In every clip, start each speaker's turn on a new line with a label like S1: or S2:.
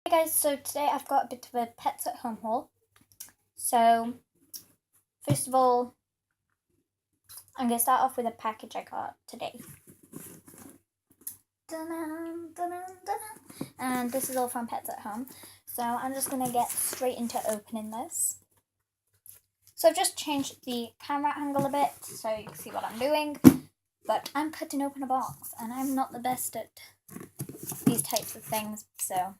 S1: Hey guys, so today I've got a bit of a pets at home haul. So first of all, I'm going to start off with a package I got today. Dun-dun, dun-dun, dun-dun. And this is all from Pets at Home. So I'm just going to get straight into opening this. So I've just changed the camera angle a bit so you can see what I'm doing. But I'm cutting open a box and I'm not the best at these types of things. So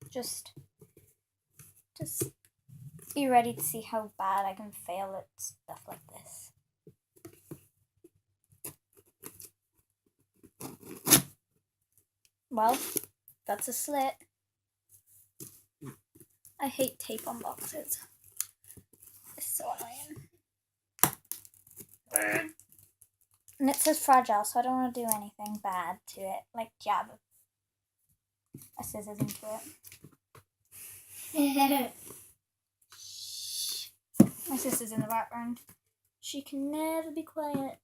S1: just be ready to see how bad I can fail at stuff like this. Well, that's a slit. I hate tape on boxes. It's so annoying. And it says fragile, so I don't want to do anything bad to it, like jab a scissors into it. My sister's in the background. She can never be quiet.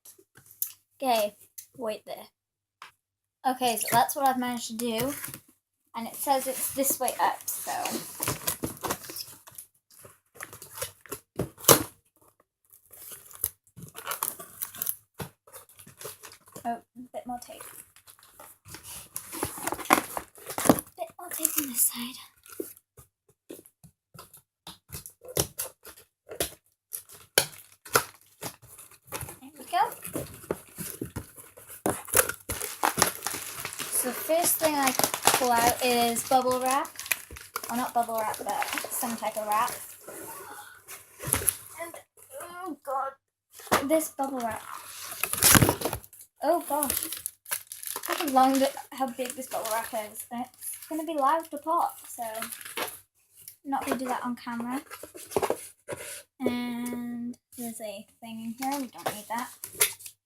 S1: Okay, wait there. Okay, so that's what I've managed to do. And it says it's this way up, so. Oh, a bit more tape. Bit more tape on this side. There we go. So the first thing I pull out is bubble wrap. Well, not bubble wrap, but some type of wrap. And, oh god, this bubble wrap. Oh gosh. Look how big this bubble wrap is. And it's going to be loud to pop, so I'm not going to do that on camera. And there's a thing in here, we don't need that.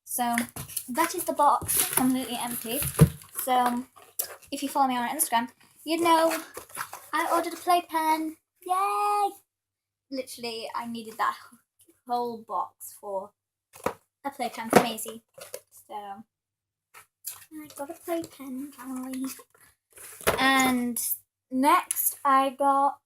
S1: So that is the box, completely empty. So if you follow me on Instagram, you'd know I ordered a playpen. Yay! Literally, I needed that whole box for a playpen for Maisie. So I got a playpen finally. And next I got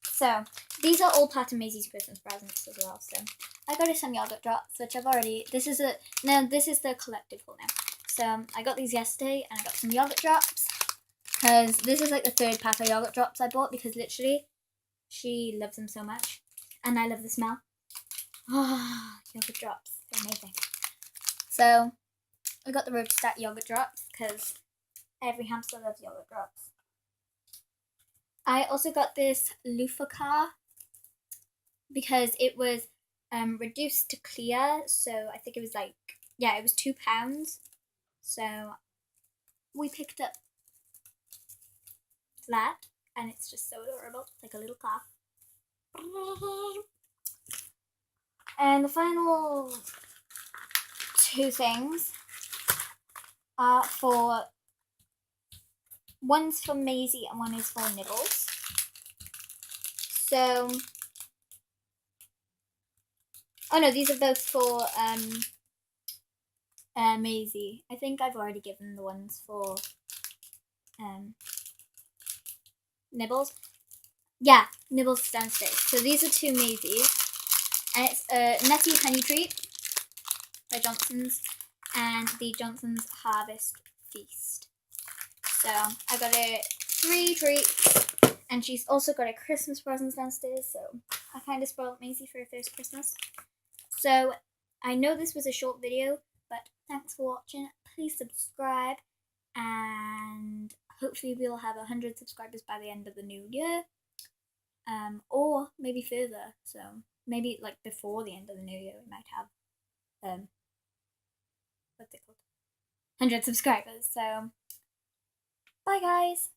S1: so these are all part of Maisie's Christmas presents as well. So I got her some yogurt drops, which I've already this is the collective haul now. So I got these yesterday and I got some yogurt drops because this is like the third pack of yogurt drops I bought because literally she loves them so much and I love the smell. Ah, yogurt drops, they're amazing. So I got the Road to Stat yogurt drops because every hamster loves yogurt drops. I also got this loofah car because it was reduced to clear, so I think it was like, yeah, it was £2. So we picked up that and it's just so adorable. It's like a little car. And the final two things are one's for Maisie and one is for Nibbles. So, oh no, these are both for Maisie. I think I've already given the ones for Nibbles. Yeah, Nibbles downstairs. So these are two Maisies. And it's a Nutty Honey Treat by Johnson's and the Johnson's Harvest Feast. So I got her 3 treats and she's also got her Christmas presents downstairs. So I kind of spoiled Maisie for her first Christmas. So I know this was a short video, but thanks for watching. Please subscribe and hopefully we'll have 100 subscribers by the end of the new year. Or maybe further. So maybe like before the end of the new year we might have what's it called? 100 subscribers. So bye guys.